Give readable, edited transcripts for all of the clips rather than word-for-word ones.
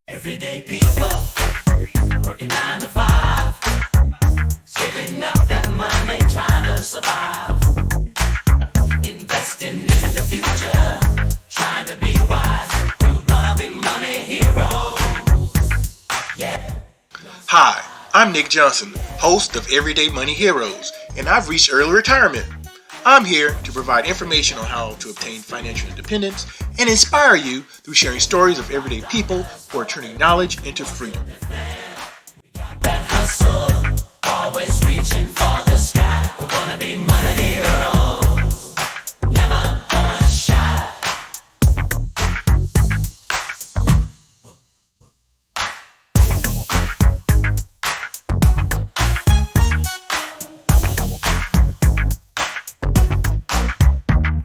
Everyday people working 9 to 5, saving up that money, trying to survive, investing in the future, trying to be wise, through loving money hero. Yeah. Hi, I'm Nick Johnson, host of Everyday Money Heroes, and I've reached early retirement. I'm here to provide information on how to obtain financial independence and inspire you through sharing stories of everyday people who are turning knowledge into freedom. That hustle, always reaching for the sky. We're gonna be money heroes, never gonna shy.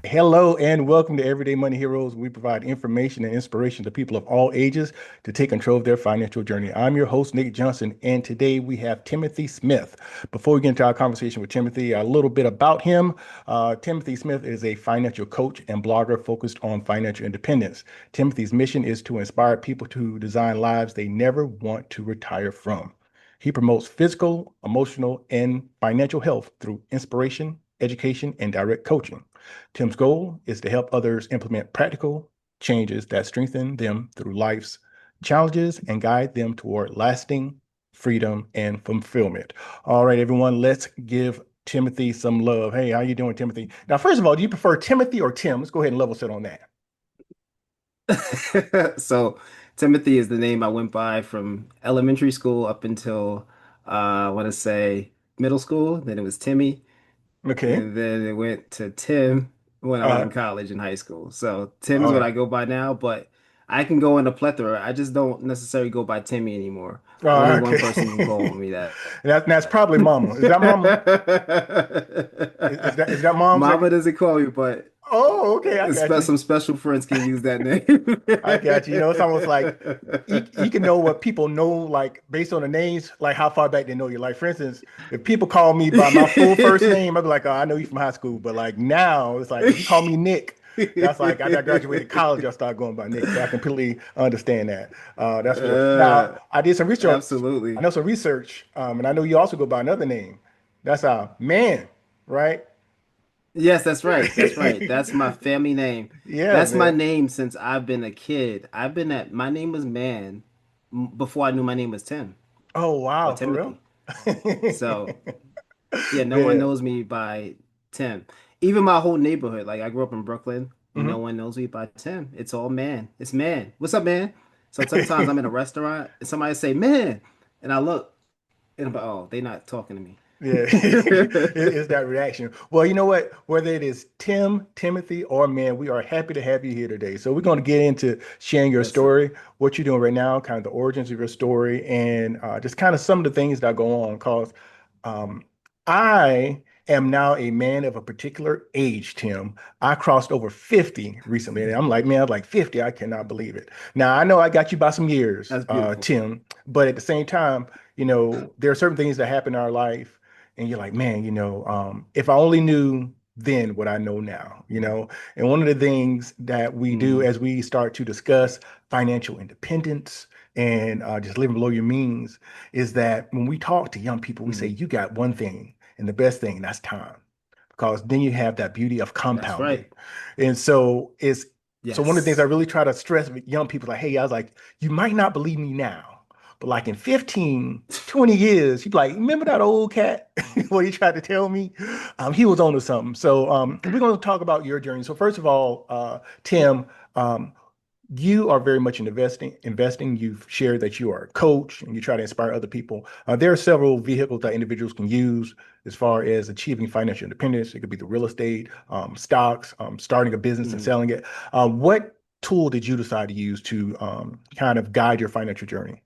Hello and welcome to Everyday Money Heroes. We provide information and inspiration to people of all ages to take control of their financial journey. I'm your host, Nick Johnson, and today we have Timothy Smith. Before we get into our conversation with Timothy, a little bit about him. Timothy Smith is a financial coach and blogger focused on financial independence. Timothy's mission is to inspire people to design lives they never want to retire from. He promotes physical, emotional, and financial health through inspiration, education, and direct coaching. Tim's goal is to help others implement practical changes that strengthen them through life's challenges and guide them toward lasting freedom and fulfillment. All right, everyone, let's give Timothy some love. Hey, how you doing, Timothy? Now, first of all, do you prefer Timothy or Tim? Let's go ahead and level set on that. So Timothy is the name I went by from elementary school up until I want to say middle school. Then it was Timmy, Okay. and then it went to Tim when I was Uh, in college and high school. So Tim is all what right. I go by now, but I can go in a plethora. I just don't necessarily go by Timmy anymore. Only one Okay. person can call me that. That's probably Mama. Is that Mama? Is that Mom's? Mama doesn't call me, but Oh, okay. I got you. some special friends can use that name. I got you. It's almost like you can know what people know, like based on the names, like how far back they know you. Like, for instance, if people call me by my full first name, I'd be like, oh, I know you from high school. But like now, it's like if you call me Nick, that's like I graduated college, I started going by Nick. So I completely understand that. That's for sure. Now, Uh, I did some research. I Absolutely. know some research, and I know you also go by another name. That's man, right? Yes, that's right. That's right. That's my family name. Yeah, That's my man. name since I've been a kid. My name was Man before I knew my name was Tim Oh, or wow, for real? Timothy. So, yeah, no one Yeah. knows me by Tim. Even my whole neighborhood, like I grew up in Brooklyn, no Mhm. one knows me by Tim. It's all Man. It's Man. What's up, Man? So sometimes I'm in a restaurant and somebody say, Man, and I look and I'm like, oh, they not talking to me. Yeah, it's that reaction. Well, you know what? Whether it is Tim, Timothy, or man, we are happy to have you here today. So we're going to get into sharing your Yes, sir. story, what you're doing right now, kind of the origins of your story, and just kind of some of the things that go on. Because um, I am now a man of a particular age, Tim. I crossed over 50 recently, and I'm like, man, I'm like 50. I cannot believe it. Now, I know I got you by some years, That's beautiful. Tim, but at the same time, there are certain things that happen in our life and you're like, man, if I only knew then what I know now, And one of the things that we do Mm, as we start to discuss financial independence and just living below your means is that when we talk to young people, we say, mm. you got one thing, and the best thing, that's time. Because then you have that beauty of That's compounding. right. And so one of the things I Yes. really try to stress with young people, like, hey, I was like, you might not believe me now, but like in 15, 20 years, you'd be like, remember that old cat? What he tried to tell me? He was on to something. So we're going to talk about your journey. So first of all, Tim, um, you are very much in investing. You've shared that you are a coach and you try to inspire other people. There are several vehicles that individuals can use as far as achieving financial independence. It could be the real estate, stocks, starting a business and Mhm. selling it. What tool did you decide to use to kind of guide your financial journey?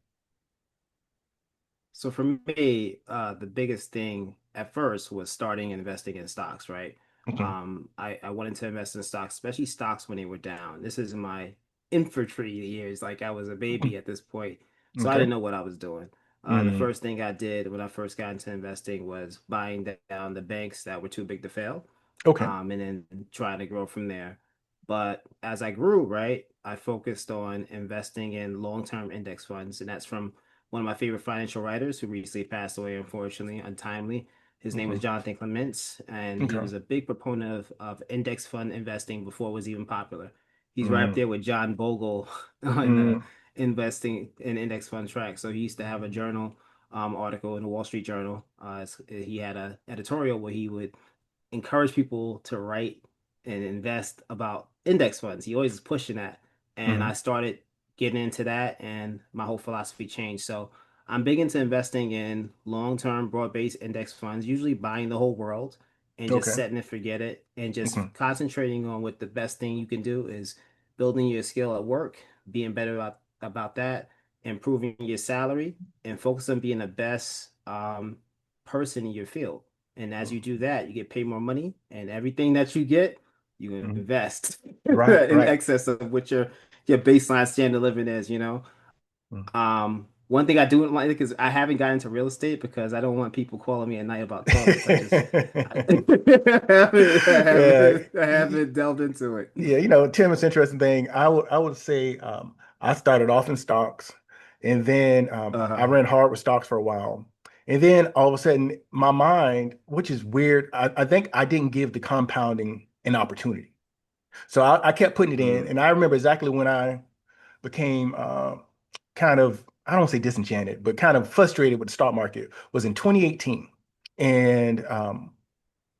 So for me, the biggest thing at first was starting investing in stocks, right? Okay. I wanted to invest in stocks, especially stocks when they were down. This is my infantry years, like I was a baby at this point, so I Okay. didn't know what I was doing. The Mm, first thing I did when I first got into investing was buying down the banks that were too big to fail, okay. and then trying to grow from there. But as I grew, right, I focused on investing in long-term index funds, and that's from one of my favorite financial writers who recently passed away, unfortunately, untimely. His name was Mhm. Jonathan Clements, and he Okay. was a big proponent of index fund investing before it was even popular. He's right up Mm, there with John Bogle on mm, investing in index fund track. So he used to have a journal article in the Wall Street Journal. He had a editorial where he would encourage people to write and invest about index funds. He always is pushing that. And I mm. started getting into that and my whole philosophy changed. So I'm big into investing in long-term broad-based index funds, usually buying the whole world and just Okay. setting it, forget it, and just Okay. concentrating on what the best thing you can do is building your skill at work, being better about that, improving your salary, and focus on being the best person in your field. And as you do that, you get paid more money, and everything that you get, you Mhm. invest Right, in right. excess of what your baseline standard of living is, you know. Mm. One thing I do like is I haven't gotten into real estate because I don't want people calling me at night about toilets. I, Yeah, I haven't delved into it. yeah, Tim, it's an interesting thing. I would say I started off in stocks, and then I Uh-huh. ran hard with stocks for a while, and then all of a sudden, my mind, which is weird, I think I didn't give the compounding an opportunity, so I kept putting it in, Mm. and I remember exactly when I became kind of, I don't say disenchanted, but kind of frustrated with the stock market was in 2018, and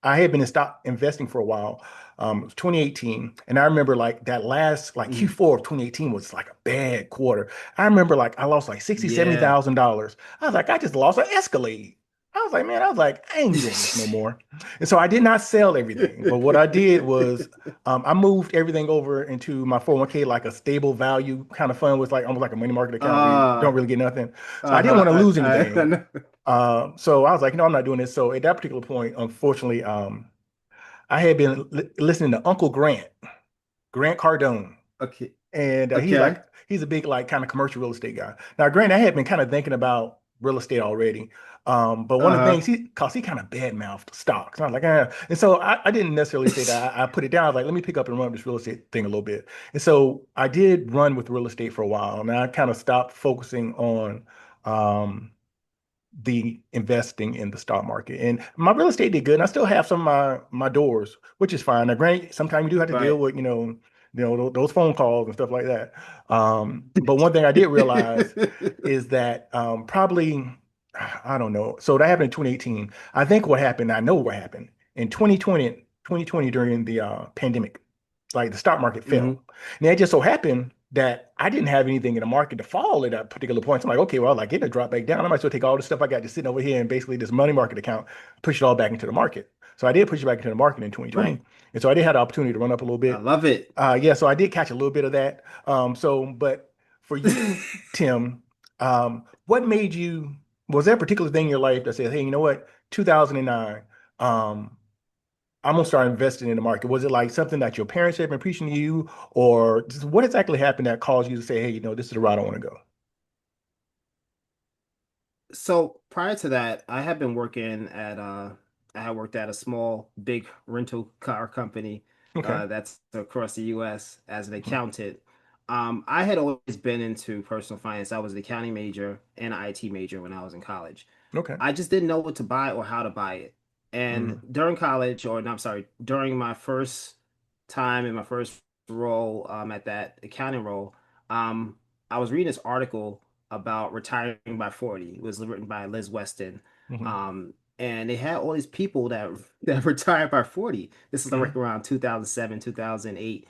I had been in stock investing for a while. It was 2018, and I remember like that last like Mm. Q4 of 2018 was like a bad quarter. I remember like I lost like 60, Yeah. $70,000. I was like, I just lost an Escalade. I was like, man, I was like, I ain't doing this no more. And so I did not sell everything, but what I did was I moved everything over into my 401k, like a stable value kind of fund with like almost like a money market account where you don't Uh, really get nothing. So I didn't want to uh-huh. lose I anything. know. So I was like, I'm not doing this. So at that particular point, unfortunately, I had been listening to Uncle Grant, Grant Cardone, Okay. and Okay. he's a big like kind of commercial real estate guy. Now, Grant, I had been kind of thinking about real estate already, but one of the Uh-huh. things he kind of badmouthed stocks. And I was like, and so I didn't necessarily say that. I put it down. I was like, let me pick up and run this real estate thing a little bit. And so I did run with real estate for a while, and I kind of stopped focusing on. Um, the investing in the stock market. And my real estate did good. And I still have some of my doors, which is fine. Now, granted, sometimes you do have to deal Right. with, those phone calls and stuff like that. But one thing I did realize is that probably, I don't know. So that happened in 2018. I think what happened, I know what happened in 2020 during the pandemic, like the stock market Hmm. fell. And it just so happened that I didn't have anything in the market to fall at that particular point. So I'm like, okay, well, like getting a drop back down. I might as well take all the stuff I got just sitting over here and basically this money market account, push it all back into the market. So I did push it back into the market in Right. 2020. And so I did have the opportunity to run up a little I bit. love it. Yeah, so I did catch a little bit of that. But for you, Tim, what made you, was there a particular thing in your life that said, hey, you know what, 2009, um, I'm gonna start investing in the market. Was it like something that your parents had been preaching to you, or just what exactly happened that caused you to say, hey, this is the route I want to go? So prior to that, I had worked at a small, big rental car company Okay. that's across the US as an Mhm. accountant. I had always been into personal finance. I was an accounting major and an IT major when I was in college. Okay. I just didn't know what to buy or how to buy it. And Mm, during college, or no, I'm sorry, during my first time in my first role at that accounting role, um, I was reading this article about retiring by 40. It was written by Liz Weston. mhm, Um, and they had all these people that retired by 40. This is like mhm. around 2007, 2008.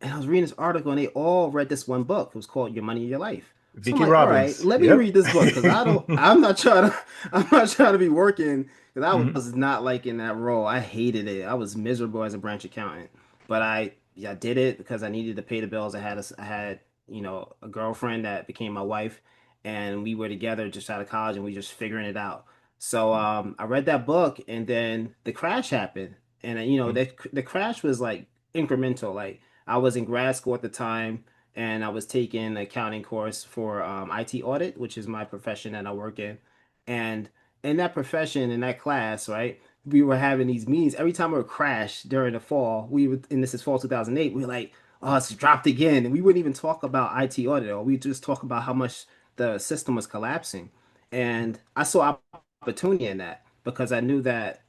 And I was reading this article and they all read this one book. It was called Your Money, Your Life. So I'm Vicki like, all right, Robbins. let me Yep. read this book because I'm not trying to be working because I Mhm, was not liking that role. I hated it. I was miserable as a branch accountant. But I did it because I needed to pay the bills. I had, a girlfriend that became my wife and we were together just out of college and we just figuring it out. So I read that book and then the crash happened. And mhm, the crash was like incremental. Like I was in grad school at the time and I was taking an accounting course for IT audit, which is my profession that I work in. And in that profession, in that class, right, we were having these meetings. Every time it would crash during the fall, and this is fall 2008, we were like, oh, it's dropped again. And we wouldn't even talk about IT audit, or we just talk about how much the system was collapsing. And I saw opportunity in that because I knew that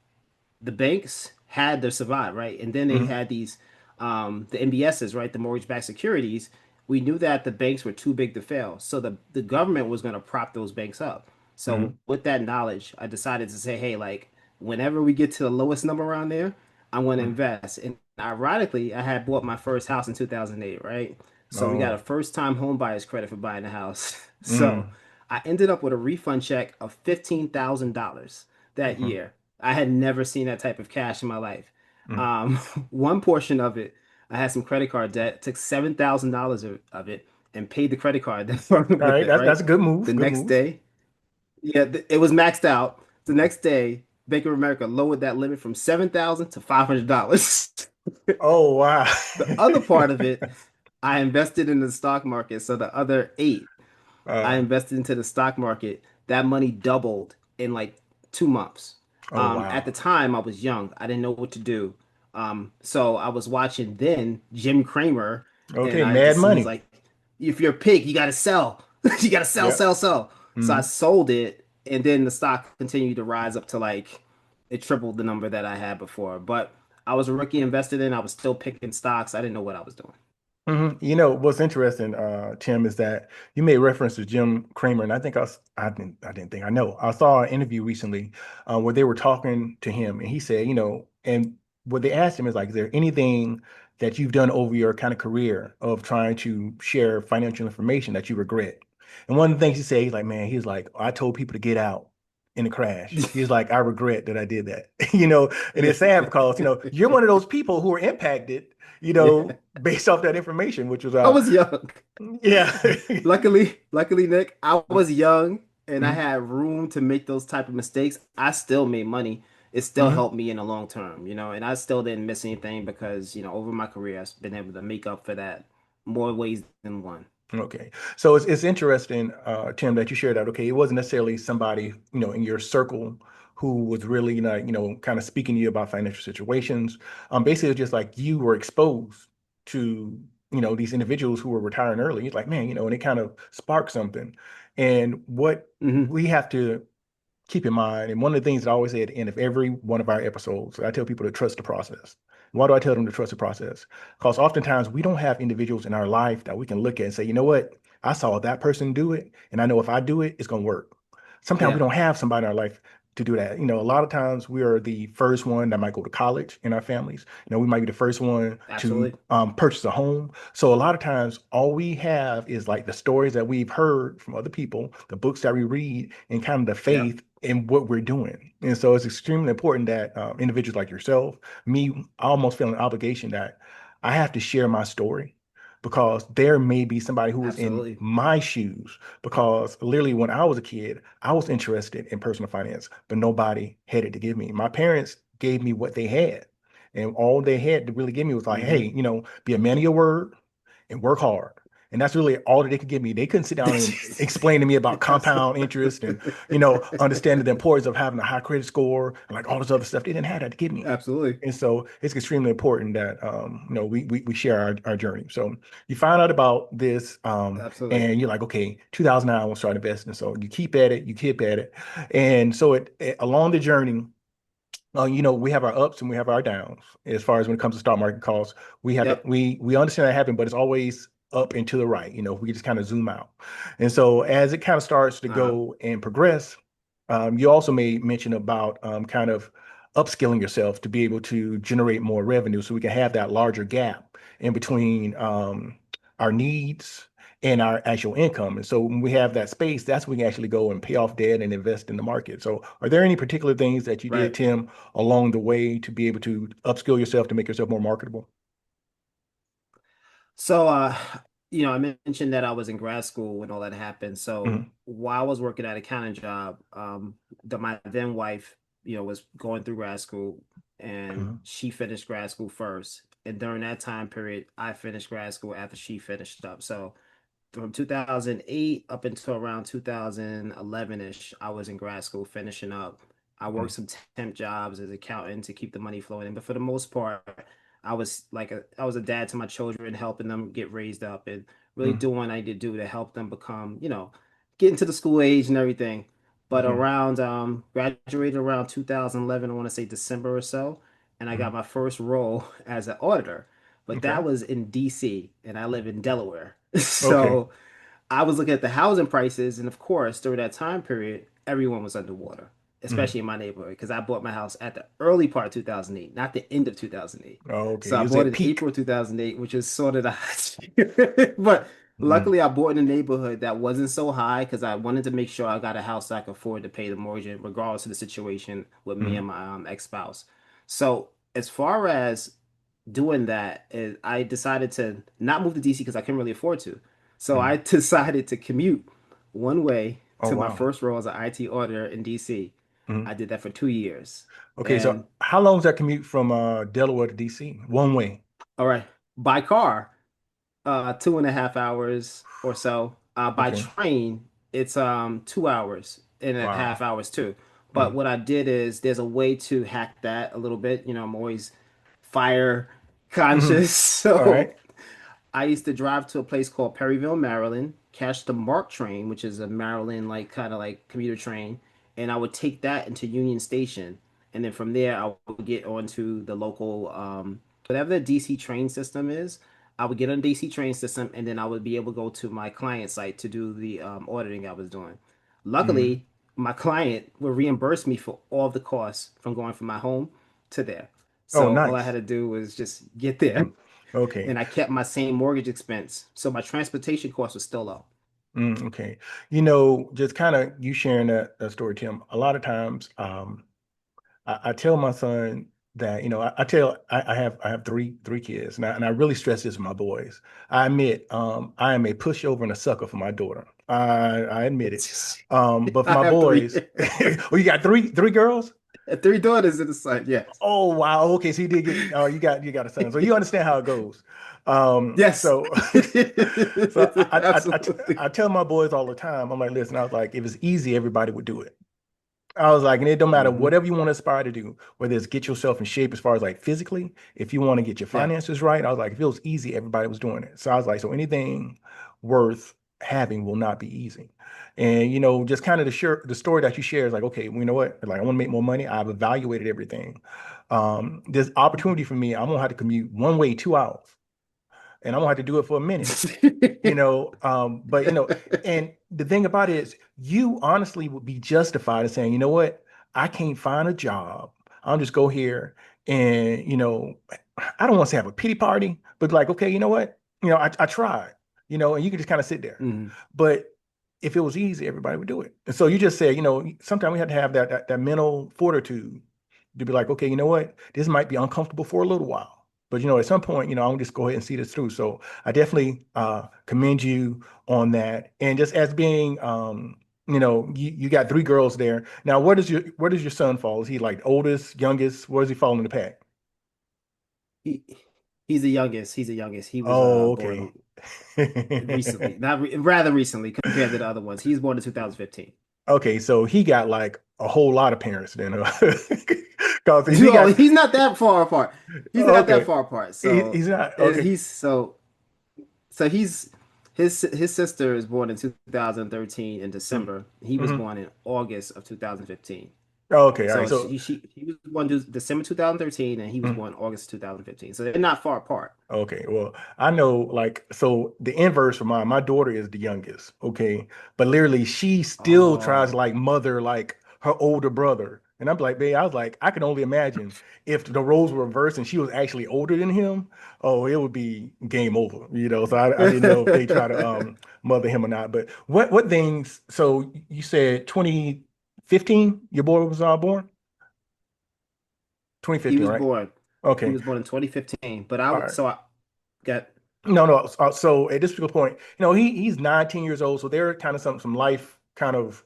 the banks had to survive, right? And then they Mm-hmm. had these the MBSs, right? The mortgage-backed securities. We knew that the banks were too big to fail, so the government was going to prop those banks up. Mm-hmm. So with that knowledge, I decided to say, hey, like whenever we get to the lowest number around there, I'm going to invest. And ironically, I had bought my first house in 2008, right? So we got a Oh. first-time home buyer's credit for buying the house. So Mm. I ended up with a refund check of $15,000 that Mm-hmm. year. I had never seen that type of cash in my life. Mm. One portion of it, I had some credit card debt, took $7,000 of it and paid the credit card All with right, it, that's right? a good move. The Good next move. day, yeah, it was maxed out. The next day, Bank of America lowered that limit from 7,000 to $500. Oh wow. The other part of it, I invested in the stock market. So the other eight, I uh, invested into the stock market. That money doubled in like 2 months. oh At wow. the time, I was young. I didn't know what to do. So I was watching then Jim Cramer, and Okay, I mad just he was money. like, "If you're a pig, you gotta sell. You gotta sell, Yep. sell, sell." So I Mm-hmm. sold it, and then the stock continued to rise up to like it tripled the number that I had before. But I was a rookie invested in. I was still picking stocks. I didn't know what I was doing. You know, what's interesting, Tim, is that you made reference to Jim Cramer, and I think I didn't think I know. I saw an interview recently where they were talking to him, and he said, you know, and what they asked him is like, is there anything that you've done over your kind of career of trying to share financial information that you regret? And one of the things he said, he's like, man, he's like, I told people to get out in the crash. He's like, I regret that I did that, you know, and Yeah. it's sad because, you know, you're one of those people who are impacted, you Yeah. know, based off that information, which was I was young. yeah. Luckily, Nick, I was young and I Mhm. had room to make those type of mistakes. I still made money. It still Mhm. helped me in the long term, and I still didn't miss anything because, over my career, I've been able to make up for that more ways than one. Okay. So it's interesting, Tim, that you shared that. Okay, it wasn't necessarily somebody, you know, in your circle who was really like, you know, kind of speaking to you about financial situations. Basically it's just like you were exposed to, you know, these individuals who were retiring early. It's like, man, you know, and it kind of sparked something. And what Hmm. we have to keep in mind, and one of the things that I always say at the end of every one of our episodes, I tell people to trust the process. Why do I tell them to trust the process? Because oftentimes we don't have individuals in our life that we can look at and say, you know what, I saw that person do it, and I know if I do it, it's going to work. Sometimes we Yeah, don't have somebody in our life to do that. You know, a lot of times we are the first one that might go to college in our families. You know, we might be the first one to absolutely. purchase a home. So a lot of times, all we have is like the stories that we've heard from other people, the books that we read, and kind of the Yeah, faith in what we're doing. And so it's extremely important that individuals like yourself, me, I almost feel an obligation that I have to share my story because there may be somebody who was in absolutely. my shoes. Because literally, when I was a kid, I was interested in personal finance, but nobody had it to give me. My parents gave me what they had. And all they had to really give me was like, hey, Hmm. you know, be a man of your word and work hard. And that's really all that they could give me. They couldn't sit down and explain to me about compound interest and, you know, understanding the importance of having a high credit score and like all this other stuff. They didn't have that to give me. Absolutely. And so it's extremely important that you know we share our journey. So you find out about this Absolutely. and you're like, okay, 2009 I want to start investing. So you keep at it, you keep at it. And so along the journey, you know, we have our ups and we have our downs as far as when it comes to stock market calls. We have to Yep. we understand that happen, but it's always up and to the right. You know, we just kind of zoom out. And so as it kind of starts to Uh, go and progress, you also made mention about kind of upskilling yourself to be able to generate more revenue, so we can have that larger gap in between our needs and our actual income. And so when we have that space, that's when we can actually go and pay off debt and invest in the market. So are there any particular things that you did, right. Tim, along the way to be able to upskill yourself to make yourself more marketable? So, I mentioned that I was in grad school when all that happened. So Hmm. while I was working at an accounting job, my then wife, was going through grad school and Hmm. she finished grad school first. And during that time period, I finished grad school after she finished up. So from 2008 up until around 2011-ish, I was in grad school finishing up. I worked some temp jobs as an accountant to keep the money flowing in, but for the most part, I was a dad to my children, helping them get raised up and really Mm, doing what I need to do to help them become, get into the school age and everything. But hmm. around graduated around 2011, I want to say December or so, and I Hmm. got my first role as an auditor. But Okay. that was in DC, and I live in Delaware. Okay. So I was looking at the housing prices, and of course, during that time period, everyone was underwater, Hmm. especially in my neighborhood, because I bought my house at the early part of 2008, not the end of 2008. So Okay. I Is bought that it in peak? April 2008, which is sort of but Mm, luckily I bought in a neighborhood that wasn't so high because I wanted to make sure I got a house I could afford to pay the mortgage, regardless of the situation with me mm, and my ex-spouse. So as far as doing that is I decided to not move to DC because I couldn't really afford to. So mm. I decided to commute one way Oh to my wow. first role as an IT auditor in DC. Mm. I did that for 2 years. Okay, so And how long is that commute from Delaware to DC? One way. all right, by car, 2.5 hours or so. By Okay. train, it's 2 hours and a Wow. half hours too. But Mm. what I did is there's a way to hack that a little bit. I'm always fire Hmm. conscious. All So right. I used to drive to a place called Perryville, Maryland, catch the MARC train, which is a Maryland like kind of like commuter train, and I would take that into Union Station, and then from there I would get onto the local whatever the DC train system is. I would get on the DC train system, and then I would be able to go to my client site to do the auditing I was doing. Mm. Luckily, my client would reimburse me for all the costs from going from my home to there. Oh, So all I had nice. to do was just get there Okay. and I kept my same mortgage expense. So my transportation cost was still low. Mm, okay. Just kind of you sharing that story, Tim. A lot of times, I tell my son that, I have three kids, and I really stress this with my boys. I admit, I am a pushover and a sucker for my daughter. I admit it. But for I my have three. boys, oh, you got three girls? Three daughters and a son. Yes. Oh wow. Okay, so you did get you got a son. So you understand how it goes. Yes. So so Absolutely. I tell my boys all the time, I'm like, listen, I was like, if it's easy, everybody would do it. I was like, and it don't matter Hmm. whatever you want to aspire to do, whether it's get yourself in shape as far as like physically, if you want to get your Yeah. finances right. I was like, if it was easy, everybody was doing it. So I was like, so anything worth having will not be easy. And just kind of the story that you share is like, okay, well, you know what? Like, I want to make more money. I've evaluated everything. This opportunity for me, I'm gonna have to commute one way 2 hours, and I'm gonna have to do it for a minute. But and the thing about it is you honestly would be justified in saying, you know what, I can't find a job. I'll just go here and I don't want to say have a pity party, but like, okay, you know what? I tried, and you can just kind of sit there. Mhm. But if it was easy, everybody would do it. And so you just say, sometimes we have to have that mental fortitude to be like, okay, you know what? This might be uncomfortable for a little while. But at some point, I'm just go ahead and see this through. So I definitely commend you on that. And just as being you got three girls there. Now, where does your son fall? Is he like oldest, youngest? Where does he fall in the pack? He, he's the youngest. He's the youngest. He was Oh, okay. born recently, not rather recently compared to the other ones. He's born in 2015. Okay, so he got like a whole lot of parents then. Because he Oh, got he's not that far apart. He's not that okay. far apart. He's not Uh, okay. he's so so he's his sister is born in 2013 in December. He was Mm-hmm. born in August of 2015. Okay, all right. So So he was born December 2013 and he was mm, born August 2015. So they're not far apart. okay, well, I know like so the inverse for my daughter is the youngest, okay? But literally she still tries to Oh. like mother like her older brother. And I'm like, babe, I was like, I can only imagine if the roles were reversed and she was actually older than him, oh, it would be game over. So I didn't know if they try to mother him or not. But what things, so you said 2015, your boy was born? He 2015, was right? born. He Okay. was born in 2015. But All right. I got No, no. So at this particular point, he's 19 years old. So there are kind of some life kind of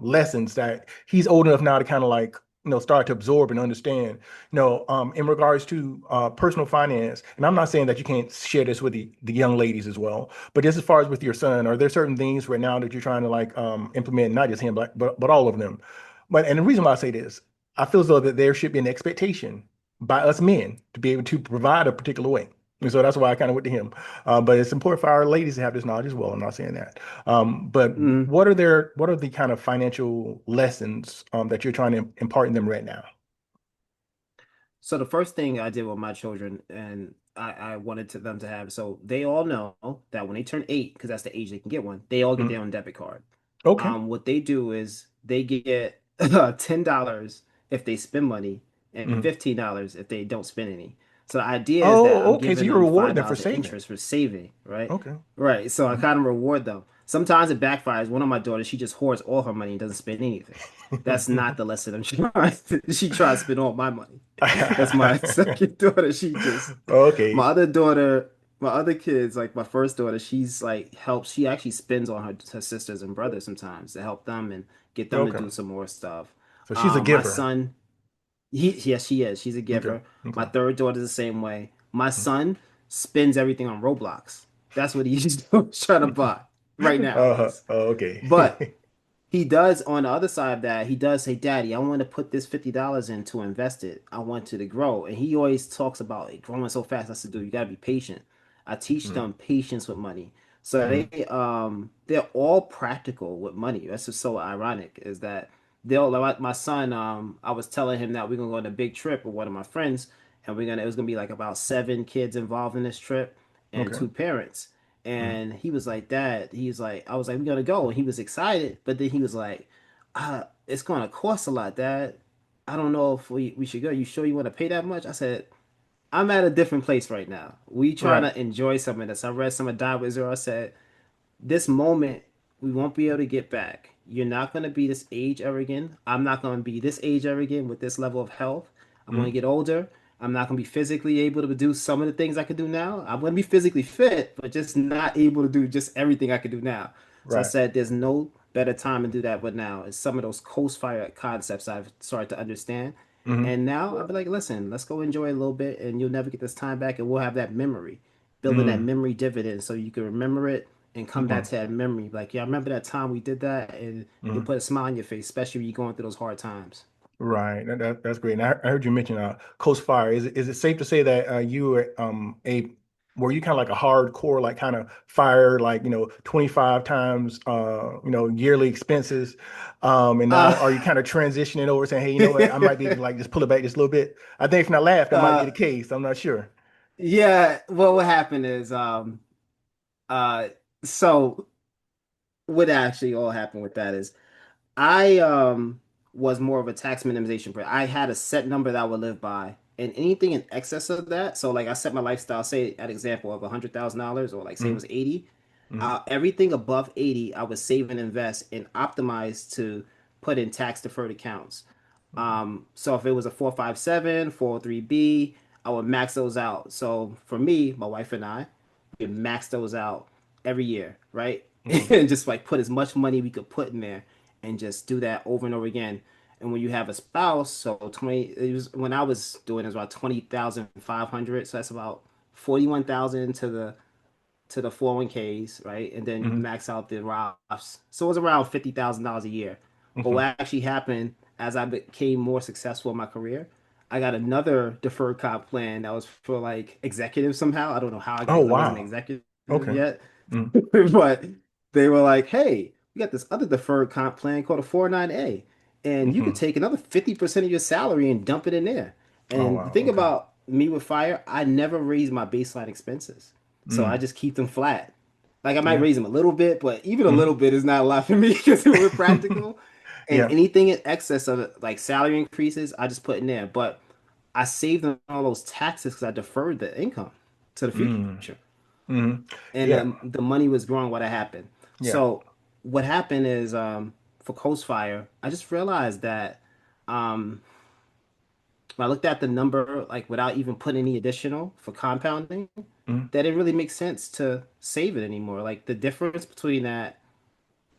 lessons that he's old enough now to kind of like, start to absorb and understand, in regards to personal finance. And I'm not saying that you can't share this with the young ladies as well, but just as far as with your son, are there certain things right now that you're trying to like implement, not just him, but all of them? And the reason why I say this, I feel as though that there should be an expectation by us men to be able to provide a particular way. And so that's why I kind of went to him. But it's important for our ladies to have this knowledge as well. I'm not saying that. But Mm. what are the kind of financial lessons that you're trying to impart in them right now? So the first thing I did with my children, and I wanted them to have, so they all know that when they turn 8, because that's the age they can get one, they all get Mm. their own debit card. Okay. What they do is they get $10 if they spend money and Mm. $15 if they don't spend any. So the idea is that Oh, I'm okay. So giving you them reward five them for dollars in saving. interest for saving, right? Okay. Right. So I Mm. kind of reward them. Sometimes it backfires. One of my daughters, she just hoards all her money and doesn't spend anything. That's not the lesson I'm trying. She tries to spend all my money. That's my second daughter. She just Okay. my other daughter, my other kids, like my first daughter, she's like helps. She actually spends on her sisters and brothers sometimes to help them and get them to Okay. do some more stuff. So she's a My giver. son, yes, she is. She's a Okay. giver. Okay. My third daughter's the same way. My Mm. son spends everything on Roblox. That's what he's trying to buy right now, at Uh-huh. least. Oh, But okay. he does on the other side of that, he does say, Daddy, I want to put this $50 in to invest it. I want it to grow. And he always talks about it growing so fast. I said, dude, you gotta be patient. I teach Mm. them patience with money. So Mm. they're all practical with money. That's just so ironic, is that they'll like my son, I was telling him that we're gonna go on a big trip with one of my friends, and it was gonna be like about 7 kids involved in this trip and Okay. 2 parents. Mm. And he was like, Dad, he's like, I was like, we're gonna go. And he was excited, but then he was like, it's gonna cost a lot, Dad. I don't know if we should go. You sure you want to pay that much? I said, I'm at a different place right now. We trying Right. to enjoy some of this. I read some of Die With Zero. I said, this moment we won't be able to get back. You're not going to be this age ever again. I'm not going to be this age ever again with this level of health. I'm going to Mm. get older. I'm not going to be physically able to do some of the things I could do now. I'm going to be physically fit, but just not able to do just everything I could do now. So I Right. said, there's no better time to do that but now. It's some of those coast-fire concepts I've started to understand. Mm. And now I'll be like, listen, let's go enjoy a little bit, and you'll never get this time back, and we'll have that memory, building that Mm. memory dividend so you can remember it and come back Mm. to that memory. Like, yeah, I remember that time we did that, and you'll Mm. put a smile on your face, especially when you're going through those hard times. Right. That's great. And I heard you mention Coast Fire. Is it safe to say that you were a were you kind of like a hardcore like kind of fire like 25 times yearly expenses and now Uh, are you kind of transitioning over saying, hey, you know what, I might be able to like just pull it back just a little bit. I think if not laugh that might be uh, the case. I'm not sure. yeah. Well, what happened is, uh, so what actually all happened with that is I was more of a tax minimization person. I had a set number that I would live by, and anything in excess of that. So like I set my lifestyle, say an example of $100,000, or like say it Mm. was 80. Mm. Everything above 80, I would save and invest and optimize to put in tax deferred accounts. So if it was a 457, 403B, I would max those out. So for me, my wife and I, we max those out every year, right? Okay. And just like put as much money we could put in there and just do that over and over again. And when you have a spouse, so 20, it was when I was doing it was about 20,500. So that's about 41,000 to the 401ks, right? And then you Mm. max out the Roths. So it was around $50,000 a year. But Mm. what actually happened as I became more successful in my career, I got another deferred comp plan that was for like executives somehow. I don't know how I got it Oh, because I wasn't an wow. executive Okay. yet. Mm. But they were like, hey, we got this other deferred comp plan called a 409A, and you could Mm. take another 50% of your salary and dump it in there. Oh, And the wow. thing Okay. about me with Fire, I never raise my baseline expenses. So I Mm. just keep them flat. Like I might Yeah. raise them a little bit, but even a little Mm. bit is not a lot for me because we're practical. And Yeah. anything in excess of it, like salary increases, I just put in there. But I saved them all those taxes because I deferred the income to the Mm. future, Mm. and Yeah. the money was growing. What happened? Yeah. So what happened is, for Coast Fire, I just realized that um, when I looked at the number, like without even putting any additional for compounding, Mm. that didn't really make sense to save it anymore. Like the difference between that,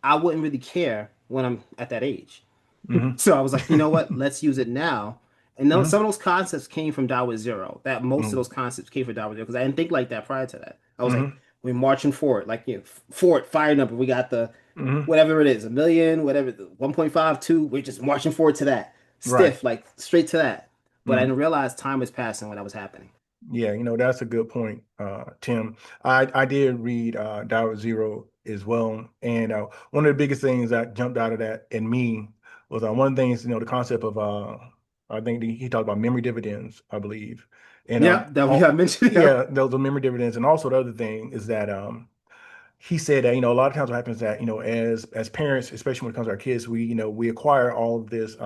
I wouldn't really care when I'm at that age. Mm. So I was like, you know what? Let's use it now. And Mm. some of those concepts came from Dollar Zero. That most of Mm. those concepts came from Dollar Zero because I didn't think like that prior to that. I was like, Mm. we're marching forward, like forward fire number. We got the Mm. whatever it is, a million, whatever, the 1.52. We're just marching forward to that Right. stiff, like straight to that. but I Mm. didn't realize time was passing when that was happening. Yeah, that's a good point, Tim. I did read Dial Zero as well, and one of the biggest things that jumped out of that in me was one of the things, the concept of I think he talked about memory dividends, I believe, and Yeah, that we got mentioned. Yeah. yeah, those are memory dividends, and also the other thing is that he said that a lot of times what happens is that as parents, especially when it comes to our kids, we acquire all of this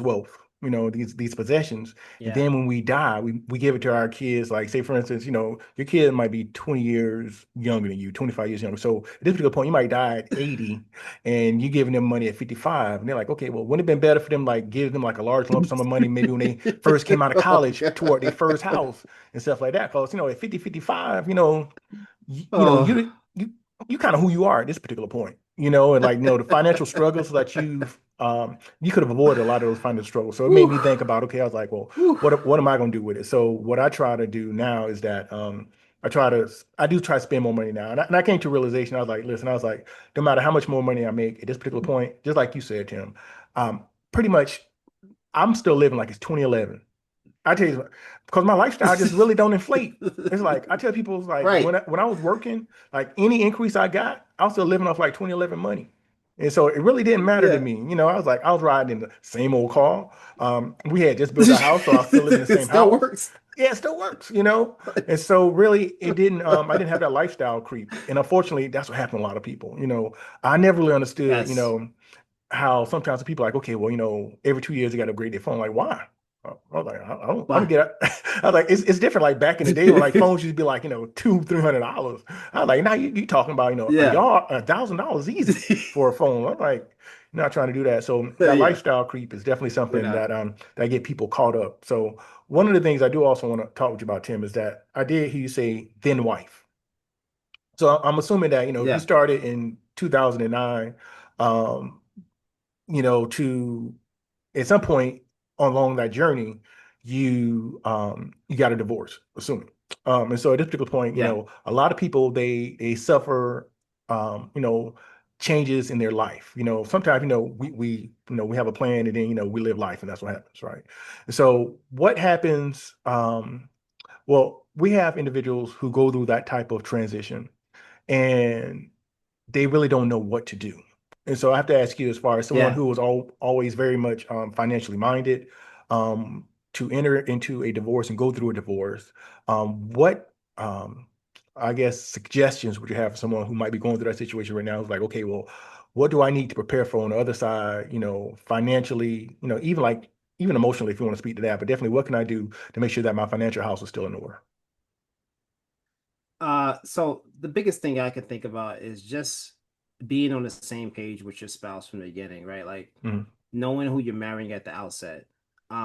wealth, these possessions, and Yeah. then when we die, we give it to our kids. Like, say for instance, your kid might be 20 years younger than you, 25 years younger. So at this particular point, you might die at 80, and you giving them money at 55, and they're like, okay, well, wouldn't it have been better for them, like, give them like a large lump sum of money maybe when they first came out of Oh college toward their God. first house and stuff like that? Because at 50, 55, Oh. you kind of who you are at this particular point, and like the financial struggles that you could have avoided a lot of those financial struggles. So it made Whew. me think about, okay, I was like, well, Whew. what am I going to do with it? So what I try to do now is that I do try to spend more money now, and I came to a realization. I was like, listen, I was like, no matter how much more money I make at this particular point, just like you said, Tim, pretty much I'm still living like it's 2011. I tell you, because my lifestyle just really don't inflate. It's like I tell people, it's like Right. when I was working, like any increase I got, I was still living off like 2011 money, and so it really didn't matter to Yeah. me. I was riding in the same old car. We had just built a house, so I was still living in the It same still house. works. Yeah, it still works. And so really, it didn't. I didn't have that lifestyle creep, and unfortunately, that's what happened to a lot of people. I never really understood. Yes. How sometimes people are like, okay, well, every 2 years they got to upgrade their phone. Like, why? I was like, I don't Why? get it. I was like, it's different. Like back in the day when like phones used to be like, $200-300. I was like, now you talking about, a Yeah. yard, $1,000 easy for a phone. I'm like, not trying to do that. So that Yeah. lifestyle creep is definitely We're something not. that get people caught up. So one of the things I do also want to talk with you about, Tim, is that I did hear you say then wife. So I'm assuming that, if you Yeah. started in 2009, um, to at some point along that journey, you got a divorce, assuming. And so at this particular point, Yeah. a lot of people they suffer um, you know, changes in their life. Sometimes, we have a plan and then, we live life and that's what happens, right? And so what happens, well, we have individuals who go through that type of transition and they really don't know what to do. And so I have to ask you, as far as someone Yeah. who was always very much financially minded, to enter into a divorce and go through a divorce, what I guess suggestions would you have for someone who might be going through that situation right now? Who's like, okay, well, what do I need to prepare for on the other side? Financially, even emotionally, if you want to speak to that, but definitely, what can I do to make sure that my financial house is still in order? So the biggest thing I can think about is just being on the same page with your spouse from the beginning, right? Like Mm, knowing who you're marrying at the outset.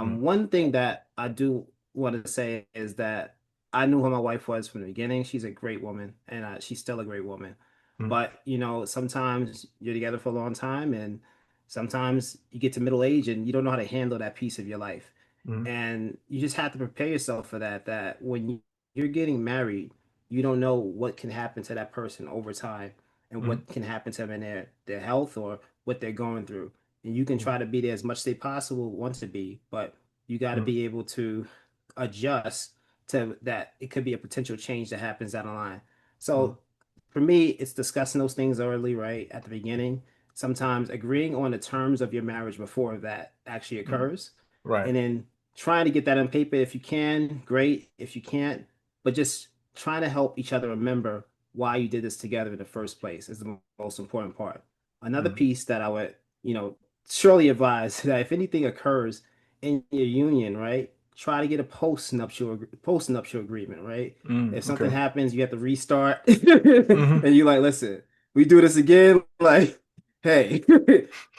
mm, One thing that I do want to say is that I knew who my wife was from the beginning. She's a great woman, and she's still a great woman. mm, But sometimes you're together for a long time, and sometimes you get to middle age and you don't know how to handle that piece of your life. mm, And you just have to prepare yourself for that. That when you're getting married, you don't know what can happen to that person over time and mm, what can happen to them in their health or what they're going through. And you can mm, try to be there as much as they possible want to be, but you got to mm, be able to adjust to that. It could be a potential change that happens down the line. mm, So for me, it's discussing those things early, right at the beginning. Sometimes agreeing on the terms of your marriage before that actually mm. occurs, Right. and then trying to get that on paper if you can, great. If you can't, but just trying to help each other remember why you did this together in the first place is the most important part. Another Mm, piece that I would, surely advise that if anything occurs in your union, right, try to get a post nuptial agreement, right? If something okay. happens, you have to restart, and Hmm. you like, listen, we do this again, like, hey,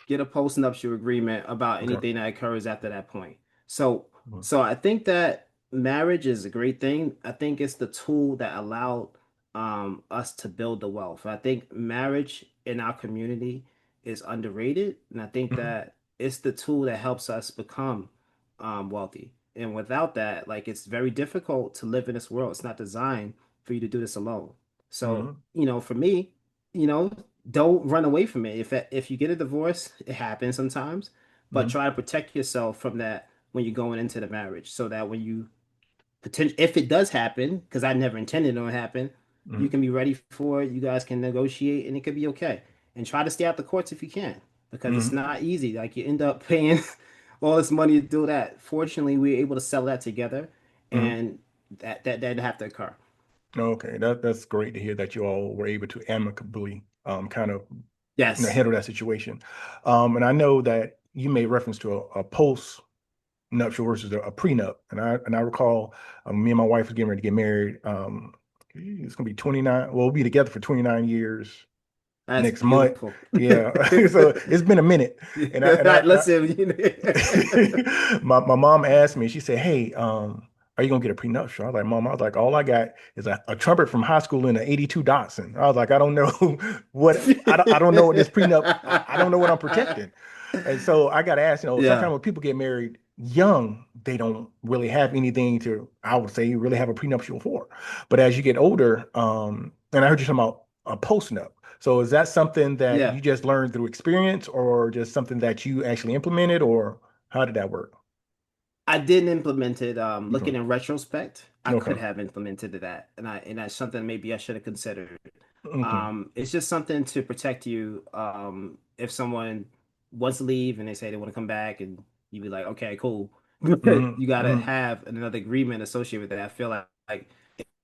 get a post nuptial agreement about Okay. anything that occurs after that point. So, Mm, so I think that marriage is a great thing. I think it's the tool that allowed us to build the wealth. I think marriage in our community is underrated, and I think mhm, that it's the tool that helps us become wealthy. And without that, like it's very difficult to live in this world. It's not designed for you to do this alone. So, mhm, for me, you know, don't run away from it. If you get a divorce, it happens sometimes, but mhm, try to protect yourself from that when you're going into the marriage, so that when you potential if it does happen, because I never intended it to happen, you Mm-hmm. can be ready for it. You guys can negotiate, and it could be okay. And try to stay out the courts if you can, because it's Mm-hmm. not easy. Like you end up paying all this money to do that. Fortunately, we were able to sell that together, Mm-hmm. and that didn't have to occur. Okay, that's great to hear that you all were able to amicably kind of Yes, handle that situation. And I know that you made reference to a post nuptial versus a prenup, and I recall me and my wife was getting ready to get married. It's gonna be 29. Well, we'll be together for 29 years that's next month. beautiful. Yeah, so it's been a minute, and I Listen, my mom asked me, she said, "Hey, are you gonna get a prenuptial?" I was like, "Mom," I was like, "All I got is a trumpet from high school and an '82 Datsun." I was like, "I don't know I don't know what this prenup. I don't know what I'm protecting." And so I got to ask, sometimes yeah, when people get married young, they don't really have anything to, I would say, really have a prenuptial for. But as you get older, and I heard you talking about a postnup. So is that something that yeah. you just learned through experience or just something that you actually implemented, or how did that work? I didn't implement it. Okay. Looking in retrospect, I Okay. could have implemented that, and that's something maybe I should have considered. Okay. It's just something to protect you. If someone wants to leave and they say they want to come back, and you be like, okay, cool. Hmm. You got to Hmm. have another agreement associated with that. I feel like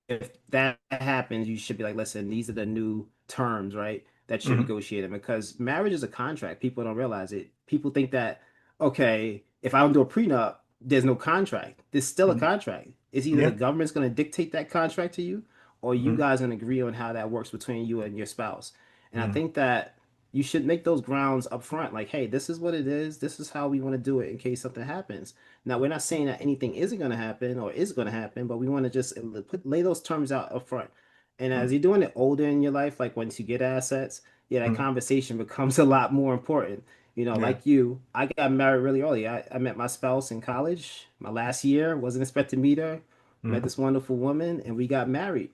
if that happens, you should be like, listen, these are the new terms, right? That you're Hmm. negotiating, because marriage is a contract. People don't realize it. People think that, okay, if I don't do a prenup, there's no contract. There's still a Hmm. contract. It's either the Yeah. government's going to dictate that contract to you, or you Hmm. guys going to agree on how that works between you and your spouse. And I Hmm. think that you should make those grounds up front, like, hey, this is what it is. This is how we want to do it in case something happens. Now, we're not saying that anything isn't going to happen or is going to happen, but we want to just lay those terms out up front. And as you're doing it older in your life, like once you get assets, yeah, that Hmm. conversation becomes a lot more important. Yeah. Like you, I got married really early. I met my spouse in college. My last year, wasn't expecting to meet her. Met Hmm. this wonderful woman, and we got married.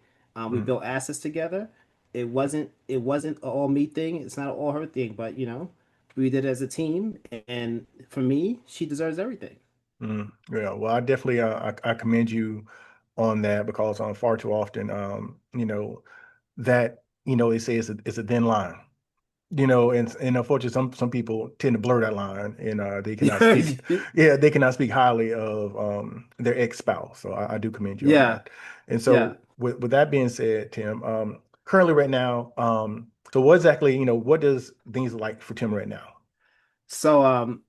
We Hmm. built assets together. It wasn't an all me thing. It's not an all her thing, but we did it as a team. And for me, she deserves everything. Mm, yeah, well, I definitely I commend you on that because far too often, that they say it's a thin line, and unfortunately some people tend to blur that line and they cannot speak, yeah, they cannot speak highly of their ex-spouse. So I do commend you on Yeah, that. And yeah. so with that being said, Tim, currently right now, so what exactly, what does things like for Tim right now? So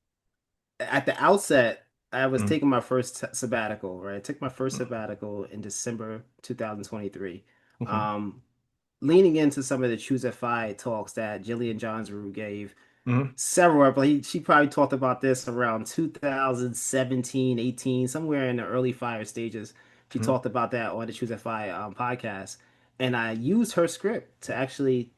at the outset, I was Mm, taking my first sabbatical, right? I took my first sabbatical in December 2023. okay. Um, Leaning into some of the Choose Fi talks that Jillian Johnsrud gave Hmm. several, but she probably talked about this around 2017, 18, somewhere in the early fire stages. She Hmm. talked about that on the Choose Fi podcast. And I used her script to actually,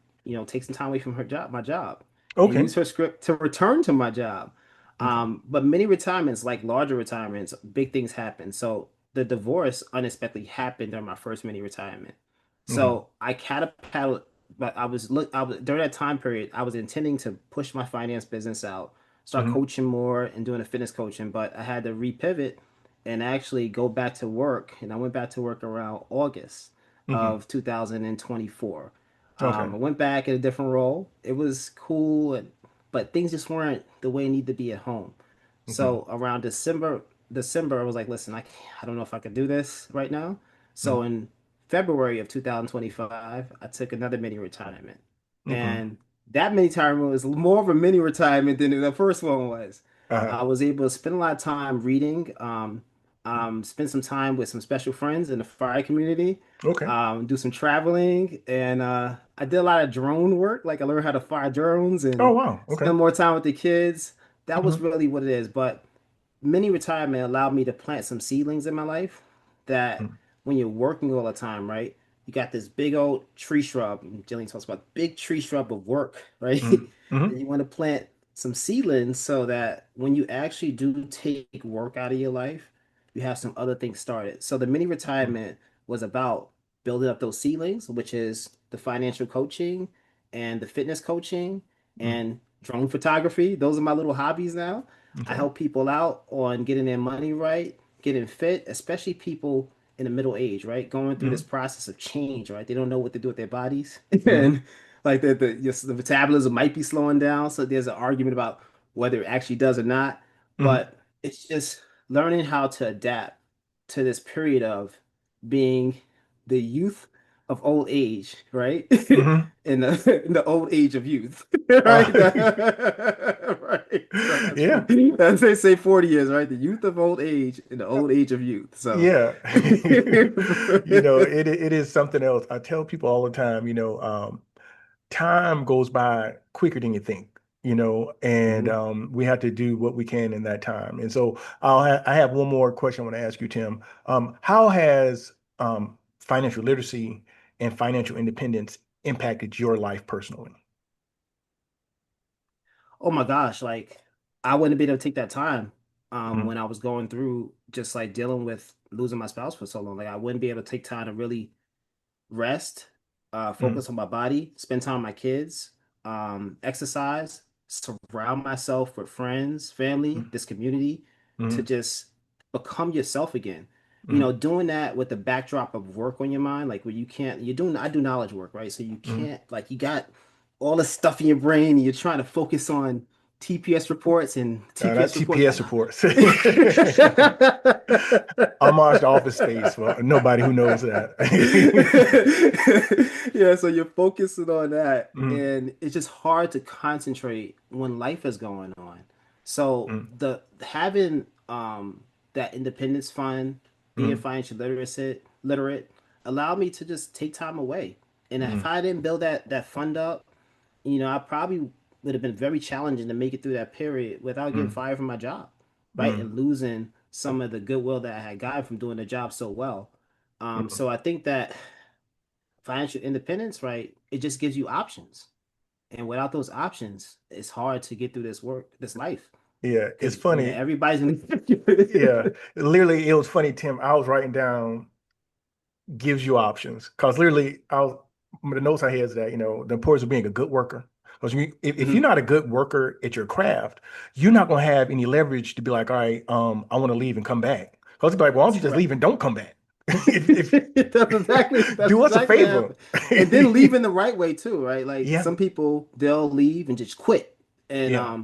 take some time away from my job, and Okay. use her script to return to my job. Okay. But many retirements, like larger retirements, big things happen. So the divorce unexpectedly happened during my first mini retirement. Hmm. So I catapulted, but I was during that time period, I was intending to push my finance business out, start Hmm. coaching more and doing a fitness coaching, but I had to repivot and actually go back to work. And I went back to work around August Hmm. of 2024. Okay. I went back in a different role. It was cool, but things just weren't the way it needed to be at home. Hmm. So around December, I was like, listen, I don't know if I could do this right now. So in February of 2025, I took another mini retirement. Hmm. And that mini retirement was more of a mini retirement than the first one was. Uh, I was able to spend a lot of time reading, spend some time with some special friends in the f.i.r.e community, okay. do some traveling, and I did a lot of drone work. Like I learned how to fly drones Oh and wow. Okay. spend more time with the kids. That was Hmm. really what it is. But mini retirement allowed me to plant some seedlings in my life that when you're working all the time, right? You got this big old tree shrub. And Jillian talks about big tree shrub of work, right? Hmm. And Hmm. you want to plant some seedlings so that when you actually do take work out of your life, you have some other things started. So the mini retirement was about building up those seedlings, which is the financial coaching and the fitness coaching Hmm. and drone photography. Those are my little hobbies now. I Okay. help people out on getting their money right, getting fit, especially people in the middle age, right? Going through this Mm-hmm. process of change, right? They don't know what to do with their bodies. Mm-hmm. And like the metabolism might be slowing down. So there's an argument about whether it actually does or not. Mm-hmm. But it's just learning how to adapt to this period of being the youth of old age, right? Mm-hmm. In the old age of youth, right? Right. So that's Yeah. as they say 40 years, right? The youth of old age and the old age of youth. So Yeah. It is something else. I tell people all the time, time goes by quicker than you think, and Mhm. we have to do what we can in that time. And so I have one more question I want to ask you, Tim. How has financial literacy and financial independence impacted your life personally? Oh my gosh, like I wouldn't be able to take that time Mm, when I was going through just like dealing with losing my spouse for so long. Like I wouldn't be able to take time to really rest, mm, focus on my body, spend time with my kids, exercise, surround myself with friends, family, mm, this community to mm, just become yourself again. mm, Doing that with the backdrop of work on your mind, like where you can't, I do knowledge work, right? So you mm. can't, like, you got all this stuff in your brain and you're trying to focus on TPS reports and Not TPS reports. TPS reports. Homage to Office Space for nobody who knows that. Yeah, so you're focusing on that, Mm, and it's just hard to concentrate when life is going on. So mm, the having that independence fund, being mm, financially literate, allowed me to just take time away. And if mm, I didn't build that fund up, I probably would have been very challenging to make it through that period without getting mm, fired from my job, right? mm, And losing some of the goodwill that I had gotten from doing the job so well. So I think that financial independence, right, it just gives you options. And without those options, it's hard to get through this life. yeah, it's Because, funny. everybody's in Yeah, the literally, it was funny, Tim. I was writing down gives you options because literally, the notes I had is that the importance of being a good worker. Because if you're Mhm. not a good worker at your craft, you're not gonna have any leverage to be like, all right, I want to leave and come back. Because it's like, well, why don't you just Right. leave and don't come back? If That's do us a exactly what favor. happened. And then leaving the right way too, right? Like Yeah, some people they'll leave and just quit. And yeah.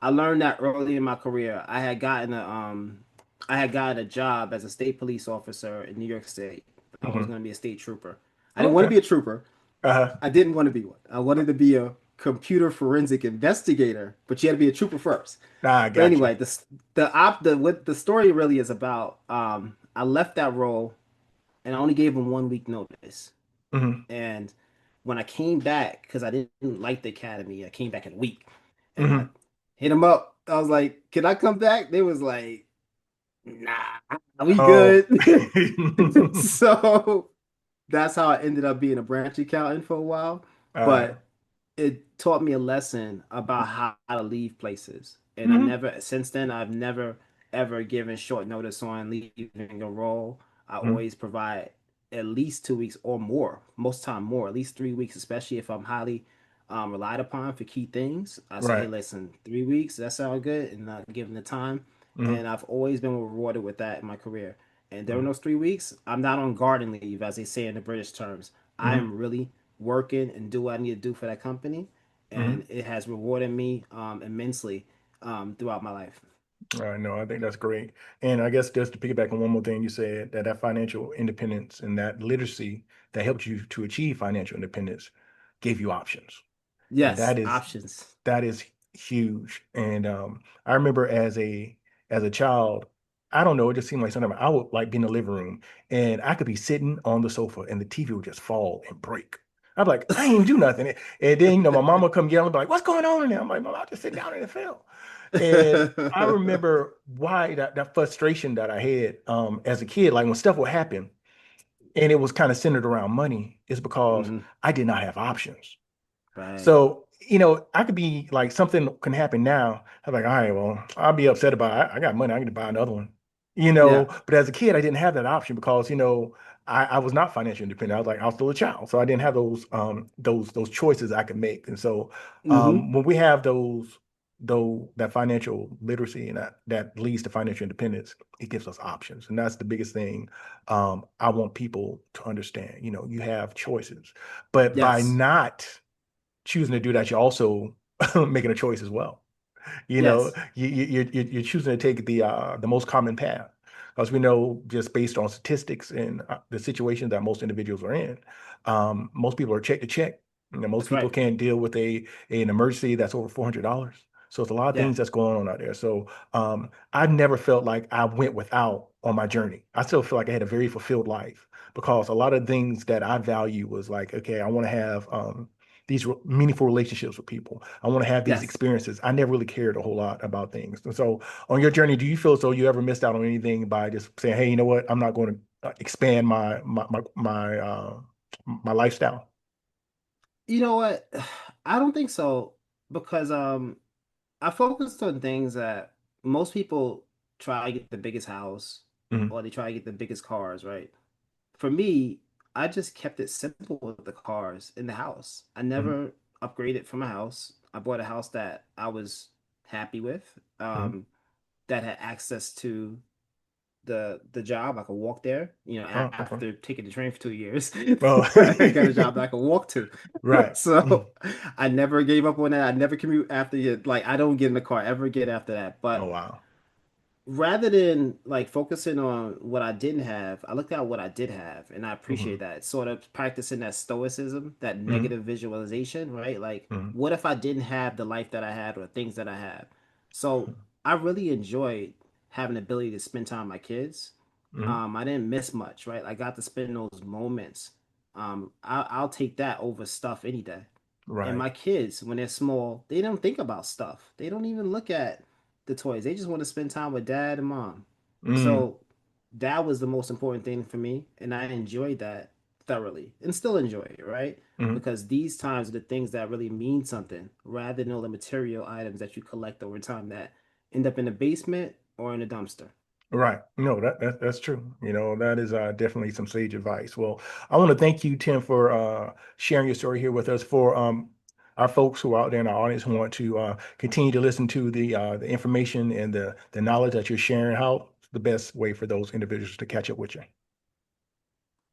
I learned that early in my career. I had gotten a job as a state police officer in New York State. I was Hmm. going to be a state trooper. I didn't want to Okay. be a trooper. Uh-huh. I didn't want to be one. I wanted to be a computer forensic investigator, but you had to be a trooper first. Nah, I But got you. anyway, the what the story really is about. I left that role and I only gave him 1 week notice. Hmm. And when I came back, because I didn't like the academy, I came back in a week and I Hmm. hit him up. I was like, "Can I come back?" They was like, "Nah, we Oh. good." So that's how I ended up being a branch accountant for a while. uh, But it taught me a lesson about how to leave places. And hmm. since then, I've never ever given short notice on leaving a role. I Hmm. always provide at least 2 weeks or more, most time more, at least 3 weeks, especially if I'm highly relied upon for key things. I say, hey, Right. listen, 3 weeks, that sounds good, and give them the time. Hmm. And I've always been rewarded with that in my career. And during Hmm. those 3 weeks, I'm not on garden leave, as they say in the British terms. I Hmm. am really working and do what I need to do for that company, and Hmm. it has rewarded me immensely throughout my life. No, I think that's great. And I guess just to piggyback on one more thing you said, that financial independence and that literacy that helped you to achieve financial independence gave you options. And Yes, that is options. huge. And I remember as a child, I don't know, it just seemed like sometimes I would like be in the living room and I could be sitting on the sofa and the TV would just fall and break. I'm like, I ain't even do nothing. And then, my mama would come yelling, and be like, what's going on in there? I'm like, Mom, I'll just sit down and it fell. And I remember why that frustration that I had as a kid, like when stuff would happen and it was kind of centered around money, is because Hmm. I did not have options. Right. So, I could be like something can happen now. I'm like, all right, well, I'll be upset about it. I got money, I can buy another one. Yeah. But as a kid, I didn't have that option because, I was not financially independent. I was still a child. So I didn't have those choices I could make. And so Hmm. when we have those though that financial literacy and that leads to financial independence, it gives us options. And that's the biggest thing I want people to understand. You know, you have choices, but by Yes. not choosing to do that, you're also making a choice as well. You know, Yes. you're choosing to take the most common path, because we know just based on statistics and the situations that most individuals are in, most people are check to check. You know, most That's people right. can't deal with an emergency that's over $400. So it's a lot of Yeah. things that's going on out there. So I've never felt like I went without on my journey. I still feel like I had a very fulfilled life, because a lot of things that I value was like, okay, I want to have these meaningful relationships with people. I want to have these Yes. experiences. I never really cared a whole lot about things. And so, on your journey, do you feel as though you ever missed out on anything by just saying, "Hey, you know what? I'm not going to expand my lifestyle." You know what? I don't think so because I focused on things that most people try to get the biggest house Hmm. or they try to get the biggest cars, right? For me, I just kept it simple with the cars in the house. I Hmm. never upgraded from a house. I bought a house that I was happy with, Hmm. that had access to the job. I could walk there, Oh, okay. after taking the train for 2 years. Oh, I got a job that I could walk to. right. Mhm. So I never gave up on that. I never commute after it. Like I don't get in the car ever again after that. Oh, But wow. rather than like focusing on what I didn't have, I looked at what I did have, and I appreciate Hmm. that. Sort of practicing that stoicism, that Hmm. negative visualization, right? Like, Hmm. what if I didn't have the life that I had or things that I have? So I really enjoyed having the ability to spend time with my kids. Hmm. I didn't miss much, right? I got to spend those moments. I'll take that over stuff any day. And Right. my kids, when they're small, they don't think about stuff. They don't even look at the toys. They just want to spend time with dad and mom. Mm. So that was the most important thing for me, and I enjoyed that thoroughly, and still enjoy it, right? Hmm. Because these times are the things that really mean something, rather than all the material items that you collect over time that end up in the basement or in a dumpster. Right. No, that's true. You know, that is definitely some sage advice. Well, I want to thank you, Tim, for sharing your story here with us. For our folks who are out there in our audience who want to continue to listen to the information and the knowledge that you're sharing, how's the best way for those individuals to catch up with you?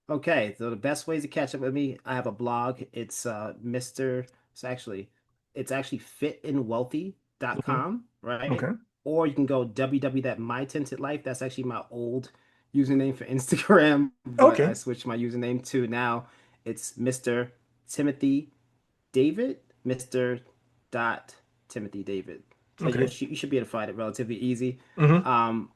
Okay, so the best ways to catch up with me, I have a blog. It's Mr. It's actually Hmm. fitandwealthy.com, right? Okay. Or you can go www.mytintedlife. That's actually my old username for Instagram, but I Okay. switched my username to now it's Mr. Timothy David, Mr. Dot Timothy David. So Okay. you should be able to find it relatively easy. Hmm. Um,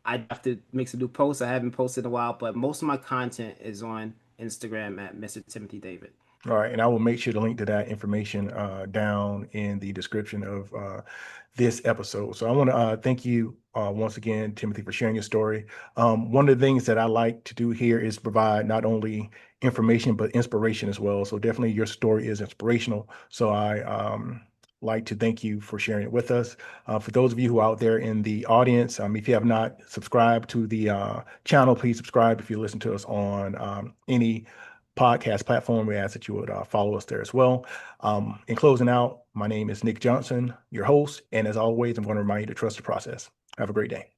I have to make some new posts. I haven't posted in a while, but most of my content is on Instagram at Mr. Timothy David. All right, and I will make sure to link to that information down in the description of this episode. So I want to thank you once again, Timothy, for sharing your story. One of the things that I like to do here is provide not only information but inspiration as well. So definitely, your story is inspirational. So I like to thank you for sharing it with us. For those of you who are out there in the audience, if you have not subscribed to the channel, please subscribe. If you listen to us on any podcast platform, we ask that you would follow us there as well. In closing out, my name is Nick Johnson, your host. And as always, I'm going to remind you to trust the process. Have a great day.